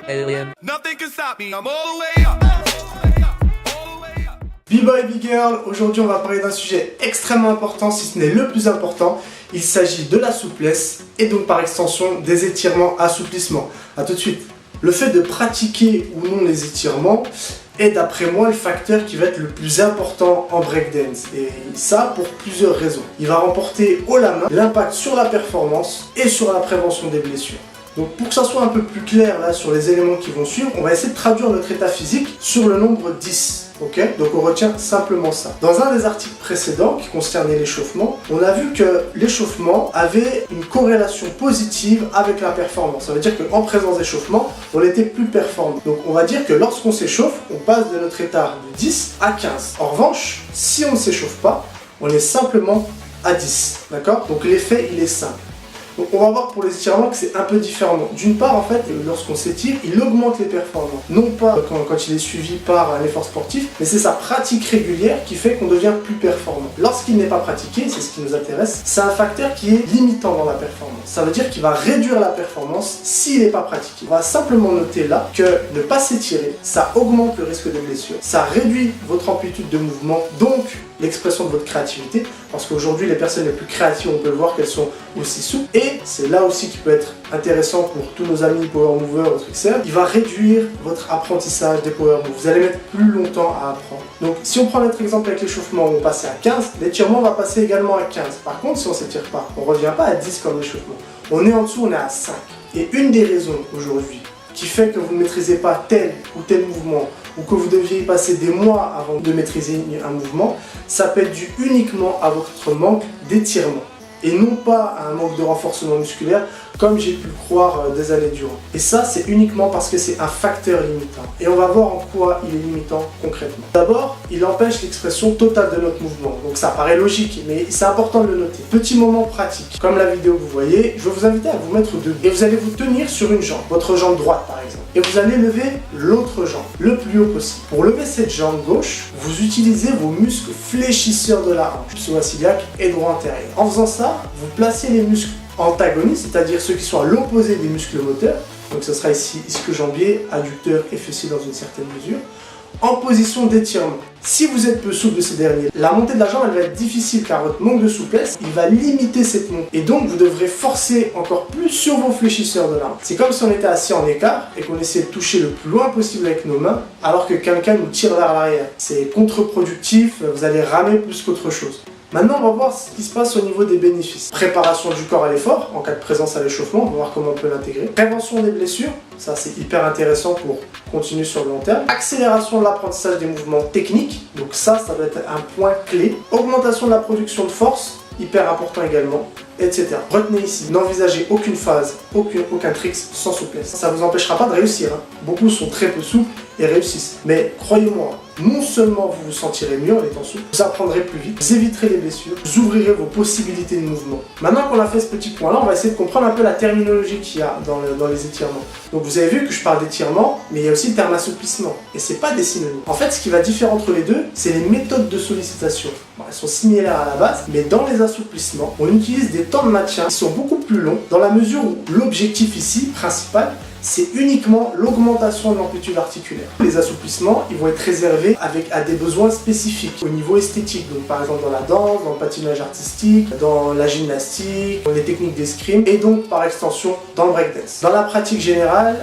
Alien. Nothing can stop me, I'm all the way up. B-Boy, B-Girl, aujourd'hui on va parler d'un sujet extrêmement important, si ce n'est le plus important. Il s'agit de la souplesse et donc par extension des étirements assouplissements. A tout de suite. Le fait de pratiquer ou non les étirements est d'après moi le facteur qui va être le plus important en breakdance. Et ça pour plusieurs raisons. Il va remporter haut la main l'impact sur la performance et sur la prévention des blessures. Donc pour que ça soit un peu plus clair là sur les éléments qui vont suivre, on va essayer de traduire notre état physique sur le nombre 10. Ok, donc on retient simplement ça. Dans un des articles précédents qui concernait l'échauffement, on a vu que l'échauffement avait une corrélation positive avec la performance. Ça veut dire qu'en présence d'échauffement, on était plus performant. Donc on va dire que lorsqu'on s'échauffe, on passe de notre état de 10 à 15. En revanche, si on ne s'échauffe pas, on est simplement à 10. D'accord? Donc l'effet, il est simple. Donc on va voir pour les étirements que c'est un peu différent. D'une part, en fait, lorsqu'on s'étire, il augmente les performances. Non pas quand il est suivi par un effort sportif, mais c'est sa pratique régulière qui fait qu'on devient plus performant. Lorsqu'il n'est pas pratiqué, c'est ce qui nous intéresse, c'est un facteur qui est limitant dans la performance. Ça veut dire qu'il va réduire la performance s'il n'est pas pratiqué. On va simplement noter là que ne pas s'étirer, ça augmente le risque de blessure, ça réduit votre amplitude de mouvement, donc l'expression de votre créativité, parce qu'aujourd'hui les personnes les plus créatives, on peut le voir qu'elles sont aussi souples, et c'est là aussi qui peut être intéressant pour tous nos amis power movers ou tricksers, il va réduire votre apprentissage des power moves, vous allez mettre plus longtemps à apprendre. Donc si on prend notre exemple avec l'échauffement, on va passer à 15, l'étirement va passer également à 15. Par contre, si on ne s'étire pas, on ne revient pas à 10 comme l'échauffement, on est en dessous, on est à 5. Et une des raisons aujourd'hui qui fait que vous ne maîtrisez pas tel ou tel mouvement, ou que vous deviez y passer des mois avant de maîtriser un mouvement, ça peut être dû uniquement à votre manque d'étirement, et non pas à un manque de renforcement musculaire, comme j'ai pu le croire des années durant. Et ça, c'est uniquement parce que c'est un facteur limitant. Et on va voir en quoi il est limitant concrètement. D'abord, il empêche l'expression totale de notre mouvement. Donc ça paraît logique, mais c'est important de le noter. Petit moment pratique. Comme la vidéo que vous voyez, je vais vous inviter à vous mettre debout. Et vous allez vous tenir sur une jambe, votre jambe droite par exemple. Et vous allez lever l'autre jambe, le plus haut possible. Pour lever cette jambe gauche, vous utilisez vos muscles fléchisseurs de la hanche, pseudo-ciliaque et droit antérieur. En faisant ça, vous placez les muscles antagonistes, c'est-à-dire ceux qui sont à l'opposé des muscles moteurs, donc ce sera ici ischio-jambier, adducteur et fessier dans une certaine mesure, en position d'étirement. Si vous êtes peu souple de ces derniers, la montée de la jambe elle va être difficile car votre manque de souplesse il va limiter cette montée et donc vous devrez forcer encore plus sur vos fléchisseurs de la hanche. C'est comme si on était assis en écart et qu'on essayait de toucher le plus loin possible avec nos mains alors que quelqu'un nous tire vers l'arrière. C'est contre-productif, vous allez ramer plus qu'autre chose. Maintenant, on va voir ce qui se passe au niveau des bénéfices. Préparation du corps à l'effort, en cas de présence à l'échauffement, on va voir comment on peut l'intégrer. Prévention des blessures, ça c'est hyper intéressant pour continuer sur le long terme. Accélération de l'apprentissage des mouvements techniques, donc ça doit être un point clé. Augmentation de la production de force, hyper important également, etc. Retenez ici, n'envisagez aucune phase, aucun trick sans souplesse. Ça ne vous empêchera pas de réussir. Beaucoup sont très peu souples et réussissent. Mais croyez-moi, non seulement vous vous sentirez mieux en étant souple, vous apprendrez plus vite, vous éviterez les blessures, vous ouvrirez vos possibilités de mouvement. Maintenant qu'on a fait ce petit point-là, on va essayer de comprendre un peu la terminologie qu'il y a dans les étirements. Donc vous avez vu que je parle d'étirement, mais il y a aussi le terme assouplissement. Et c'est pas des synonymes. En fait, ce qui va différer entre les deux, c'est les méthodes de sollicitation. Bon, elles sont similaires à la base, mais dans les assouplissements, on utilise des temps de maintien qui sont beaucoup plus longs, dans la mesure où l'objectif ici, principal, c'est uniquement l'augmentation de l'amplitude articulaire. Les assouplissements, ils vont être réservés à des besoins spécifiques au niveau esthétique. Donc par exemple dans la danse, dans le patinage artistique, dans la gymnastique, dans les techniques d'escrime et donc par extension dans le breakdance. Dans la pratique générale,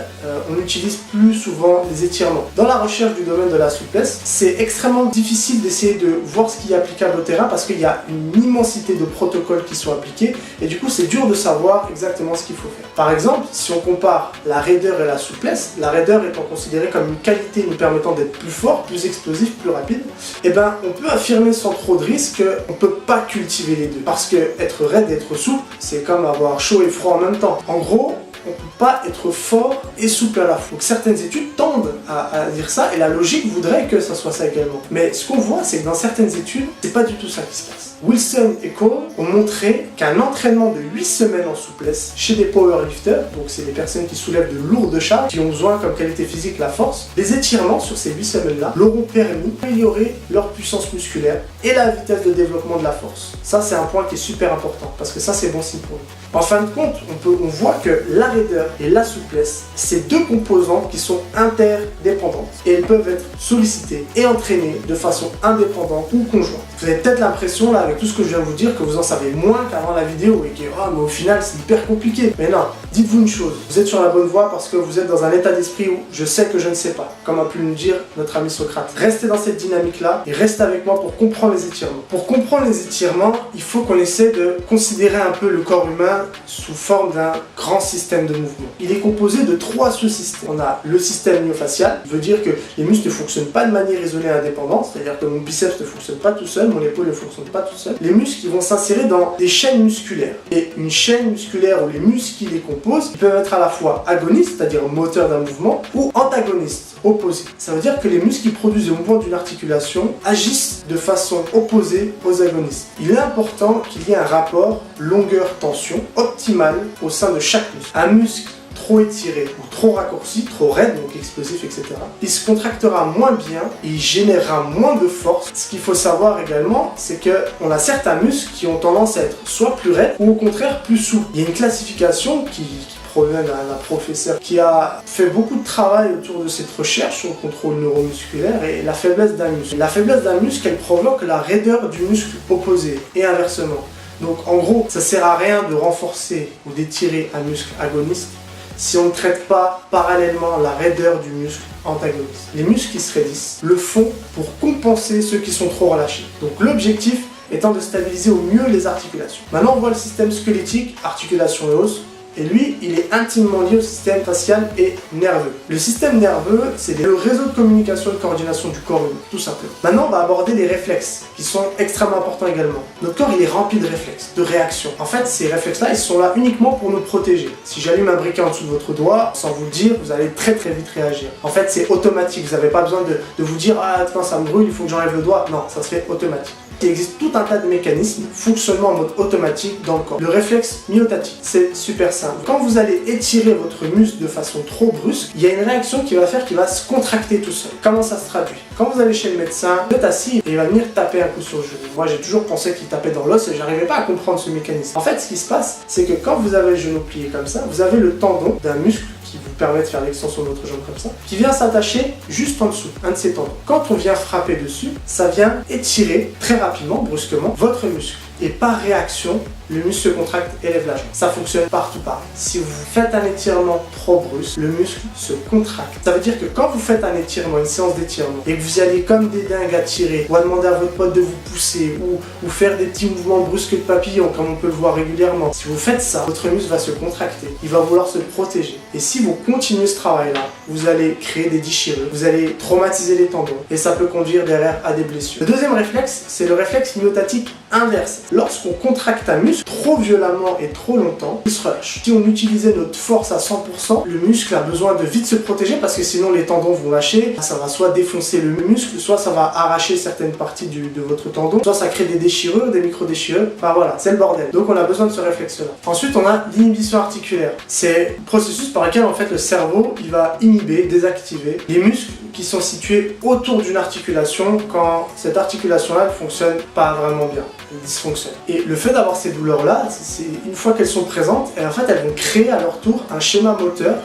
on utilise plus souvent les étirements. Dans la recherche du domaine de la souplesse, c'est extrêmement difficile d'essayer de voir ce qui est applicable au terrain parce qu'il y a une immensité de protocoles qui sont appliqués et du coup c'est dur de savoir exactement ce qu'il faut faire. Par exemple, si on compare la raideur et la souplesse, la raideur étant considérée comme une qualité nous permettant d'être plus fort, plus explosif, plus rapide, et ben on peut affirmer sans trop de risque qu'on ne peut pas cultiver les deux. Parce que être raide et être souple, c'est comme avoir chaud et froid en même temps. En gros, on ne peut pas être fort et souple à la fois. Donc certaines études tendent à dire ça et la logique voudrait que ça soit ça également. Mais ce qu'on voit, c'est que dans certaines études, c'est pas du tout ça qui se passe. Wilson et Cole ont montré qu'un entraînement de 8 semaines en souplesse chez des powerlifters, donc c'est des personnes qui soulèvent de lourdes charges, qui ont besoin comme qualité physique la force, les étirements sur ces 8 semaines-là leur ont permis d'améliorer leur puissance musculaire et la vitesse de développement de la force. Ça, c'est un point qui est super important, parce que ça, c'est bon signe pour nous. En fin de compte, on voit que la raideur et la souplesse, c'est deux composantes qui sont interdépendantes. Et elles peuvent être sollicitées et entraînées de façon indépendante ou conjointe. Vous avez peut-être l'impression, là, avec tout ce que je viens de vous dire, que vous en savez moins qu'avant la vidéo et que, mais au final, c'est hyper compliqué. Mais non, dites-vous une chose, vous êtes sur la bonne voie parce que vous êtes dans un état d'esprit où je sais que je ne sais pas, comme a pu nous dire notre ami Socrate. Restez dans cette dynamique-là et restez avec moi pour comprendre les étirements. Pour comprendre les étirements, il faut qu'on essaie de considérer un peu le corps humain sous forme d'un grand système de mouvement. Il est composé de 3 sous-systèmes. On a le système myofacial, qui veut dire que les muscles ne fonctionnent pas de manière isolée et indépendante, c'est-à-dire que mon biceps ne fonctionne pas tout seul, mon épaule ne fonctionne pas tout seul. Les muscles qui vont s'insérer dans des chaînes musculaires. Et une chaîne musculaire où les muscles qui les composent, ils peuvent être à la fois agonistes, c'est-à-dire moteurs d'un mouvement, ou antagonistes, opposés. Ça veut dire que les muscles qui produisent le mouvement d'une articulation agissent de façon opposée aux agonistes. Il est important qu'il y ait un rapport longueur-tension optimal au sein de chaque muscle. Un muscle trop étiré ou trop raccourci, trop raide, donc explosif, etc., il se contractera moins bien et il générera moins de force. Ce qu'il faut savoir également, c'est qu'on a certains muscles qui ont tendance à être soit plus raides ou au contraire plus souples. Il y a une classification qui provient d'un professeur qui a fait beaucoup de travail autour de cette recherche sur le contrôle neuromusculaire et la faiblesse d'un muscle. La faiblesse d'un muscle, elle provoque la raideur du muscle opposé et inversement. Donc en gros, ça sert à rien de renforcer ou d'étirer un muscle agoniste si on ne traite pas parallèlement la raideur du muscle antagoniste. Les muscles qui se raidissent le font pour compenser ceux qui sont trop relâchés. Donc l'objectif étant de stabiliser au mieux les articulations. Maintenant on voit le système squelettique, articulation et os. Et lui, il est intimement lié au système facial et nerveux. Le système nerveux, c'est le réseau de communication et de coordination du corps humain, tout simplement. Maintenant, on va aborder les réflexes, qui sont extrêmement importants également. Notre corps, il est rempli de réflexes, de réactions. En fait, ces réflexes-là, ils sont là uniquement pour nous protéger. Si j'allume un briquet en dessous de votre doigt, sans vous le dire, vous allez très vite réagir. En fait, c'est automatique. Vous n'avez pas besoin de vous dire « Ah, quand ça me brûle, il faut que j'enlève le doigt ». Non, ça se fait automatique. Il existe tout un tas de mécanismes fonctionnant en mode automatique dans le corps. Le réflexe myotatique, c'est super simple. Quand vous allez étirer votre muscle de façon trop brusque, il y a une réaction qui va faire qu'il va se contracter tout seul. Comment ça se traduit? Quand vous allez chez le médecin, vous êtes assis et il va venir taper un coup sur le genou. Moi, j'ai toujours pensé qu'il tapait dans l'os et j'arrivais pas à comprendre ce mécanisme. En fait, ce qui se passe, c'est que quand vous avez le genou plié comme ça, vous avez le tendon d'un muscle qui vous permet de faire l'extension de votre jambe comme ça, qui vient s'attacher juste en dessous, un de ces tendons. Quand on vient frapper dessus, ça vient étirer très rapidement, brusquement, votre muscle. Et par réaction, le muscle se contracte et lève la jambe. Ça fonctionne partout pareil. Si vous faites un étirement trop brusque, le muscle se contracte. Ça veut dire que quand vous faites un étirement, une séance d'étirement, et que vous allez comme des dingues à tirer, ou à demander à votre pote de vous pousser, ou faire des petits mouvements brusques de papillon, comme on peut le voir régulièrement, si vous faites ça, votre muscle va se contracter. Il va vouloir se protéger. Et si vous continuez ce travail-là, vous allez créer des déchirures, vous allez traumatiser les tendons, et ça peut conduire derrière à des blessures. Le deuxième réflexe, c'est le réflexe myotatique inverse. Lorsqu'on contracte un muscle trop violemment et trop longtemps, il se relâche. Si on utilisait notre force à 100%, le muscle a besoin de vite se protéger parce que sinon les tendons vont lâcher. Ça va soit défoncer le muscle, soit ça va arracher certaines parties de votre tendon, soit ça crée des déchirures, des micro-déchirures. Enfin voilà, c'est le bordel. Donc on a besoin de ce réflexe-là. Ensuite, on a l'inhibition articulaire. C'est le processus par lequel en fait le cerveau il va inhiber, désactiver les muscles qui sont situés autour d'une articulation quand cette articulation-là ne fonctionne pas vraiment bien, elle dysfonctionne. Et le fait d'avoir ces douleurs-là, c'est une fois qu'elles sont présentes, et en fait elles vont créer à leur tour un schéma moteur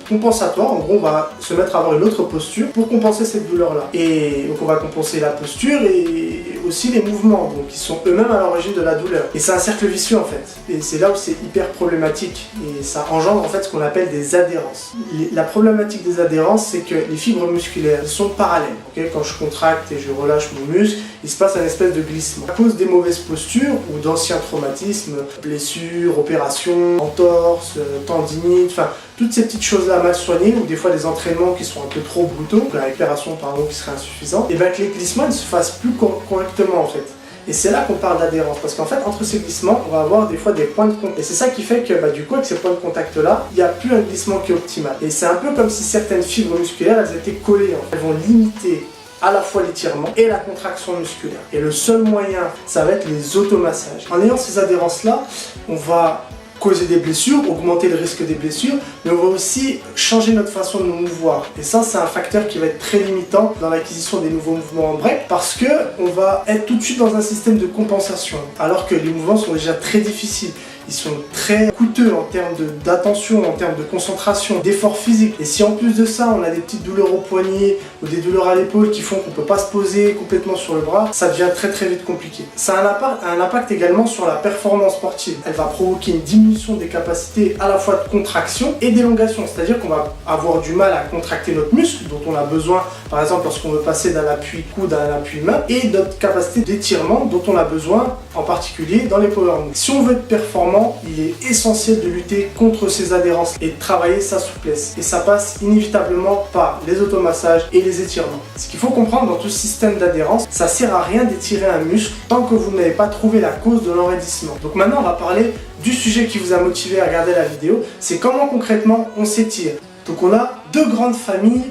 compensatoire. En gros, on va se mettre à avoir une autre posture pour compenser cette douleur-là. Et donc on va compenser la posture et aussi les mouvements, donc qui sont eux-mêmes à l'origine de la douleur. Et c'est un cercle vicieux en fait. Et c'est là où c'est hyper problématique. Et ça engendre en fait ce qu'on appelle des adhérences. La problématique des adhérences, c'est que les fibres musculaires sont parallèles. Okay, quand je contracte et je relâche mon muscle, il se passe un espèce de glissement. À cause des mauvaises postures ou d'anciens traumatismes, blessures, opérations, entorses, tendinites, enfin toutes ces petites choses-là mal soignées ou des fois des entraînements qui sont un peu trop brutaux, la récupération pardon qui serait insuffisante, et bien que les glissements ne se fassent plus correctement en fait. Et c'est là qu'on parle d'adhérence, parce qu'en fait, entre ces glissements, on va avoir des fois des points de contact. Et c'est ça qui fait que, du coup, avec ces points de contact-là, il n'y a plus un glissement qui est optimal. Et c'est un peu comme si certaines fibres musculaires, elles étaient collées. Elles vont limiter à la fois l'étirement et la contraction musculaire. Et le seul moyen, ça va être les automassages. En ayant ces adhérences-là, on va causer des blessures, augmenter le risque des blessures, mais on va aussi changer notre façon de nous mouvoir. Et ça, c'est un facteur qui va être très limitant dans l'acquisition des nouveaux mouvements en break, parce que on va être tout de suite dans un système de compensation, alors que les mouvements sont déjà très difficiles. Ils sont très coûteux en termes d'attention, en termes de concentration, d'effort physique. Et si en plus de ça, on a des petites douleurs au poignet ou des douleurs à l'épaule qui font qu'on ne peut pas se poser complètement sur le bras, ça devient très très vite compliqué. Ça a un impact également sur la performance sportive. Elle va provoquer une diminution des capacités à la fois de contraction et d'élongation. C'est-à-dire qu'on va avoir du mal à contracter notre muscle dont on a besoin, par exemple lorsqu'on veut passer d'un appui coude à un appui main, et notre capacité d'étirement dont on a besoin en particulier dans les power moves. Si on veut être performant, il est essentiel de lutter contre ces adhérences et de travailler sa souplesse. Et ça passe inévitablement par les automassages et les étirements. Ce qu'il faut comprendre dans tout système d'adhérence, ça sert à rien d'étirer un muscle tant que vous n'avez pas trouvé la cause de l'enraidissement. Donc maintenant, on va parler du sujet qui vous a motivé à regarder la vidéo, c'est comment concrètement on s'étire. Donc on a deux grandes familles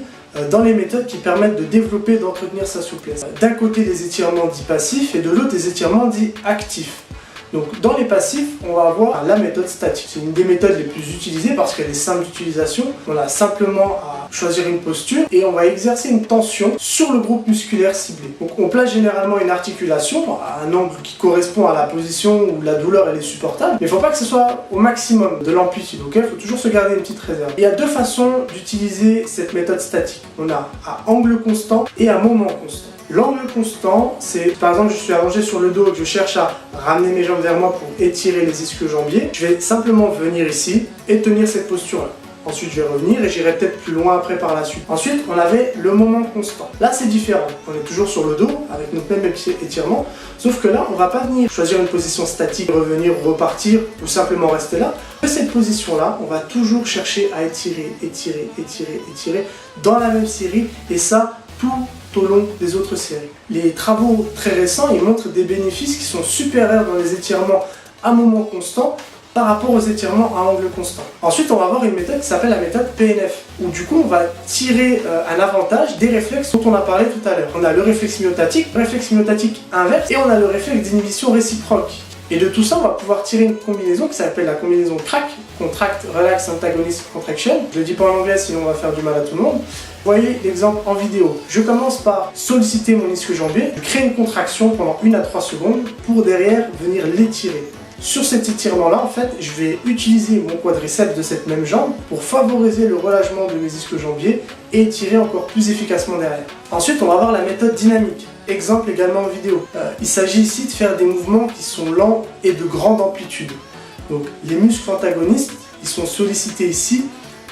dans les méthodes qui permettent de développer et d'entretenir sa souplesse. D'un côté, les étirements dits passifs et de l'autre, les étirements dits actifs. Donc dans les passifs, on va avoir la méthode statique. C'est une des méthodes les plus utilisées parce qu'elle est simple d'utilisation. On a simplement à choisir une posture et on va exercer une tension sur le groupe musculaire ciblé. Donc on place généralement une articulation à un angle qui correspond à la position où la douleur elle est supportable. Mais il ne faut pas que ce soit au maximum de l'amplitude. Donc il faut toujours se garder une petite réserve. Il y a deux façons d'utiliser cette méthode statique. On a à angle constant et à moment constant. L'angle constant, c'est par exemple je suis allongé sur le dos et que je cherche à ramener mes jambes vers moi pour étirer les ischio-jambiers. Je vais simplement venir ici et tenir cette posture-là. Ensuite je vais revenir et j'irai peut-être plus loin après par la suite. Ensuite on avait le moment constant. Là c'est différent. On est toujours sur le dos avec notre même étirement. Sauf que là on va pas venir choisir une position statique, revenir, repartir ou simplement rester là. De cette position-là, on va toujours chercher à étirer, étirer, étirer, étirer dans la même série et ça tout au long des autres séries. Les travaux très récents ils montrent des bénéfices qui sont supérieurs dans les étirements à moment constant par rapport aux étirements à angle constant. Ensuite, on va avoir une méthode qui s'appelle la méthode PNF, où du coup, on va tirer un avantage des réflexes dont on a parlé tout à l'heure. On a le réflexe myotatique inverse, et on a le réflexe d'inhibition réciproque. Et de tout ça, on va pouvoir tirer une combinaison qui s'appelle la combinaison CRAC, Contract, Relax, Antagonist, Contraction. Je ne le dis pas en anglais, sinon on va faire du mal à tout le monde. Vous voyez l'exemple en vidéo. Je commence par solliciter mon ischio-jambier, je crée une contraction pendant 1 à 3 secondes pour derrière venir l'étirer. Sur cet étirement-là, en fait, je vais utiliser mon quadriceps de cette même jambe pour favoriser le relâchement de mes ischio-jambiers et étirer encore plus efficacement derrière. Ensuite, on va avoir la méthode dynamique. Exemple également en vidéo. Il s'agit ici de faire des mouvements qui sont lents et de grande amplitude. Donc les muscles antagonistes, ils sont sollicités ici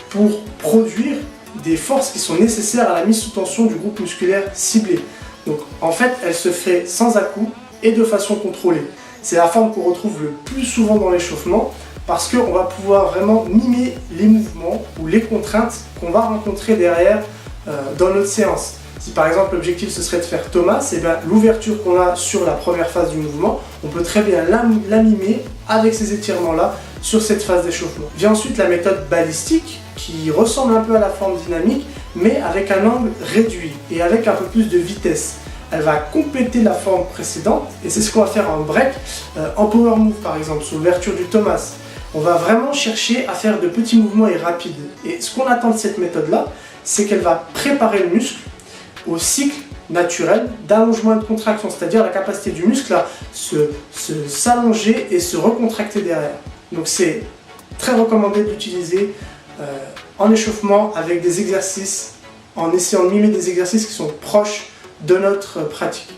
pour produire des forces qui sont nécessaires à la mise sous tension du groupe musculaire ciblé. Donc en fait, elle se fait sans à-coups et de façon contrôlée. C'est la forme qu'on retrouve le plus souvent dans l'échauffement parce qu'on va pouvoir vraiment mimer les mouvements ou les contraintes qu'on va rencontrer derrière dans notre séance. Si par exemple l'objectif ce serait de faire Thomas, et bien l'ouverture qu'on a sur la première phase du mouvement, on peut très bien la mimer avec ces étirements-là sur cette phase d'échauffement. Vient ensuite la méthode balistique qui ressemble un peu à la forme dynamique mais avec un angle réduit et avec un peu plus de vitesse. Elle va compléter la forme précédente et c'est ce qu'on va faire en break, en power move par exemple, sur l'ouverture du Thomas. On va vraiment chercher à faire de petits mouvements et rapides. Et ce qu'on attend de cette méthode-là, c'est qu'elle va préparer le muscle au cycle naturel d'allongement et de contraction, c'est-à-dire la capacité du muscle à s'allonger et se recontracter derrière. Donc c'est très recommandé d'utiliser en échauffement avec des exercices, en essayant de mimer des exercices qui sont proches de notre pratique.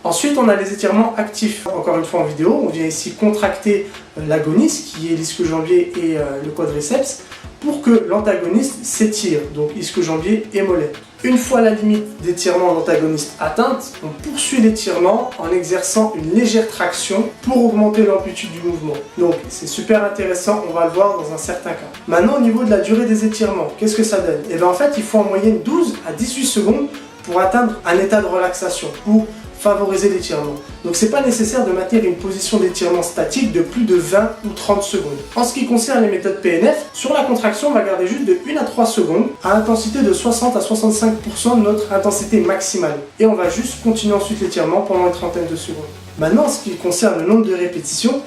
Ensuite, on a les étirements actifs. Encore une fois en vidéo, on vient ici contracter l'agoniste, qui est l'ischio-jambier et le quadriceps, pour que l'antagoniste s'étire, donc ischio-jambier et mollet. Une fois la limite d'étirement de l'antagoniste atteinte, on poursuit l'étirement en exerçant une légère traction pour augmenter l'amplitude du mouvement. Donc c'est super intéressant, on va le voir dans un certain cas. Maintenant au niveau de la durée des étirements, qu'est-ce que ça donne? Et bien en fait il faut en moyenne 12 à 18 secondes pour atteindre un état de relaxation, pour favoriser l'étirement. Donc c'est pas nécessaire de maintenir une position d'étirement statique de plus de 20 ou 30 secondes. En ce qui concerne les méthodes PNF, sur la contraction, on va garder juste de 1 à 3 secondes à intensité de 60 à 65% de notre intensité maximale. Et on va juste continuer ensuite l'étirement pendant une trentaine de secondes. Maintenant, en ce qui concerne le nombre de répétitions,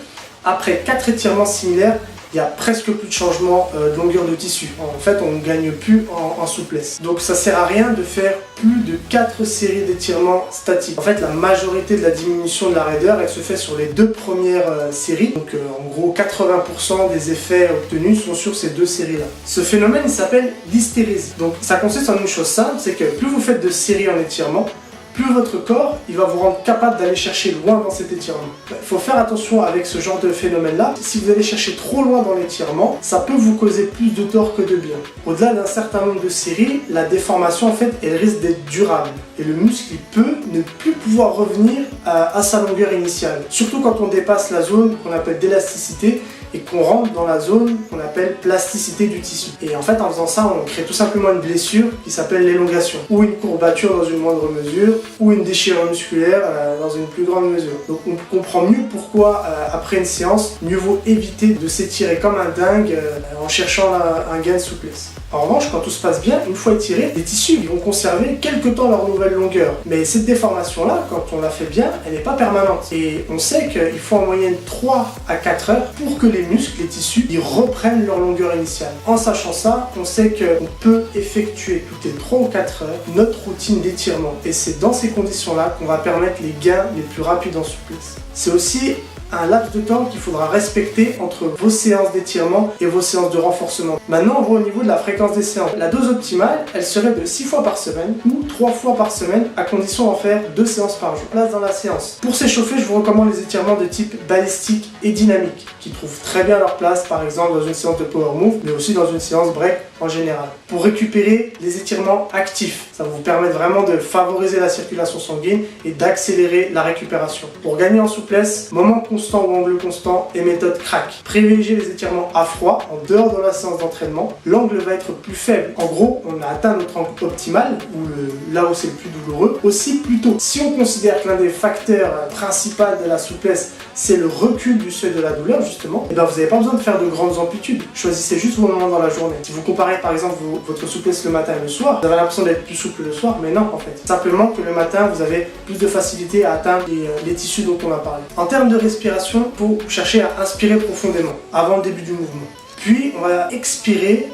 après 4 étirements similaires, il n'y a presque plus de changement de longueur de tissu. En fait, on ne gagne plus en souplesse. Donc ça ne sert à rien de faire plus de 4 séries d'étirements statiques. En fait, la majorité de la diminution de la raideur, elle se fait sur les 2 premières séries. Donc en gros, 80% des effets obtenus sont sur ces 2 séries-là. Ce phénomène, il s'appelle l'hystérésie. Donc ça consiste en une chose simple, c'est que plus vous faites de séries en étirement, plus votre corps il va vous rendre capable d'aller chercher loin dans cet étirement. Il faut faire attention avec ce genre de phénomène-là. Si vous allez chercher trop loin dans l'étirement, ça peut vous causer plus de tort que de bien. Au-delà d'un certain nombre de séries, la déformation en fait, elle risque d'être durable. Et le muscle il peut ne plus pouvoir revenir à sa longueur initiale. Surtout quand on dépasse la zone qu'on appelle d'élasticité et qu'on rentre dans la zone qu'on appelle plasticité du tissu. Et en fait, en faisant ça, on crée tout simplement une blessure qui s'appelle l'élongation, ou une courbature dans une moindre mesure, ou une déchirure musculaire dans une plus grande mesure. Donc on comprend mieux pourquoi, après une séance, mieux vaut éviter de s'étirer comme un dingue en cherchant un gain de souplesse. En revanche, quand tout se passe bien, une fois étirés, les tissus vont conserver quelque temps leur nouvelle longueur. Mais cette déformation-là, quand on la fait bien, elle n'est pas permanente. Et on sait qu'il faut en moyenne 3 à 4 heures pour que les muscles, les tissus, ils reprennent leur longueur initiale. En sachant ça, on sait qu'on peut effectuer toutes les 3 ou 4 heures notre routine d'étirement. Et c'est dans ces conditions-là qu'on va permettre les gains les plus rapides en souplesse. C'est aussi un laps de temps qu'il faudra respecter entre vos séances d'étirement et vos séances de renforcement. Maintenant, on va au niveau de la fréquence des séances. La dose optimale, elle serait de 6 fois par semaine ou 3 fois par semaine à condition d'en faire 2 séances par jour. Place dans la séance. Pour s'échauffer, je vous recommande les étirements de type balistique et dynamique qui trouvent très bien leur place, par exemple dans une séance de power move, mais aussi dans une séance break en général. Pour récupérer les étirements actifs, ça va vous permettre vraiment de favoriser la circulation sanguine et d'accélérer la récupération. Pour gagner en souplesse, moment constant ou angle constant et méthode crack. Privilégiez les étirements à froid en dehors de la séance d'entraînement. L'angle va être plus faible. En gros, on a atteint notre angle optimal, ou là où c'est le plus douloureux, aussi plus tôt. Si on considère que l'un des facteurs principaux de la souplesse, c'est le recul du seuil de la douleur, justement, et bien vous n'avez pas besoin de faire de grandes amplitudes. Choisissez juste vos moments dans la journée. Si vous comparez par exemple votre souplesse le matin et le soir, vous avez l'impression d'être plus souple le soir, mais non en fait. Simplement que le matin, vous avez plus de facilité à atteindre les tissus dont on a parlé. En termes de respiration, il faut chercher à inspirer profondément avant le début du mouvement. Puis on va expirer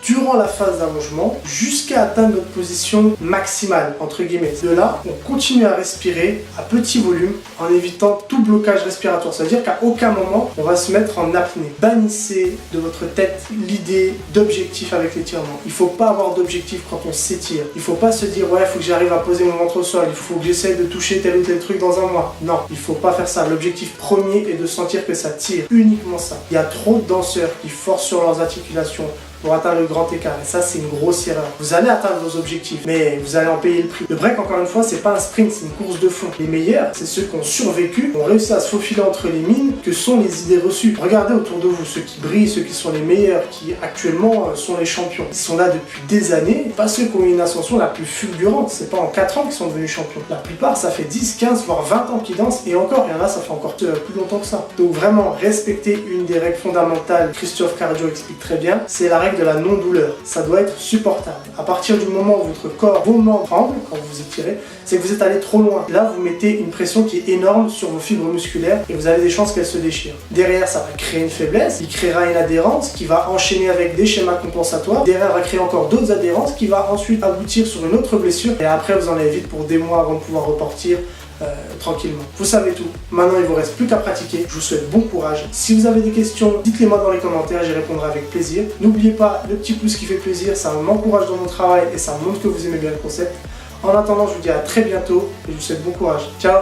durant la phase d'allongement jusqu'à atteindre notre position maximale, entre guillemets. De là, on continue à respirer à petit volume en évitant tout blocage respiratoire. C'est-à-dire qu'à aucun moment, on va se mettre en apnée. Bannissez de votre tête l'idée d'objectif avec l'étirement. Il ne faut pas avoir d'objectif quand on s'étire. Il ne faut pas se dire, ouais, il faut que j'arrive à poser mon ventre au sol, il faut que j'essaye de toucher tel ou tel truc dans un mois. Non, il ne faut pas faire ça. L'objectif premier est de sentir que ça tire. Uniquement ça. Il y a trop de danseurs qui forcent sur leurs articulations pour atteindre le grand écart. Et ça, c'est une grosse erreur. Vous allez atteindre vos objectifs, mais vous allez en payer le prix. Le break, encore une fois, c'est pas un sprint, c'est une course de fond. Les meilleurs, c'est ceux qui ont survécu, qui ont réussi à se faufiler entre les mines, que sont les idées reçues. Regardez autour de vous, ceux qui brillent, ceux qui sont les meilleurs, qui actuellement sont les champions. Ils sont là depuis des années, pas ceux qui ont eu une ascension la plus fulgurante. C'est pas en 4 ans qu'ils sont devenus champions. La plupart, ça fait 10, 15, voire 20 ans qu'ils dansent, et encore, il y en a, ça fait encore plus longtemps que ça. Donc vraiment, respecter une des règles fondamentales, Christophe Cardio explique très bien, c'est la règle de la non-douleur. Ça doit être supportable. À partir du moment où votre corps, vos membres tremblent quand vous étirez, c'est que vous êtes allé trop loin. Là, vous mettez une pression qui est énorme sur vos fibres musculaires et vous avez des chances qu'elles se déchirent. Derrière, ça va créer une faiblesse, il créera une adhérence qui va enchaîner avec des schémas compensatoires. Derrière, va créer encore d'autres adhérences qui va ensuite aboutir sur une autre blessure et après, vous en avez vite pour des mois avant de pouvoir repartir tranquillement. Vous savez tout. Maintenant, il vous reste plus qu'à pratiquer. Je vous souhaite bon courage. Si vous avez des questions, dites-les moi dans les commentaires, j'y répondrai avec plaisir. N'oubliez pas le petit pouce qui fait plaisir, ça m'encourage dans mon travail et ça montre que vous aimez bien le concept. En attendant, je vous dis à très bientôt et je vous souhaite bon courage. Ciao!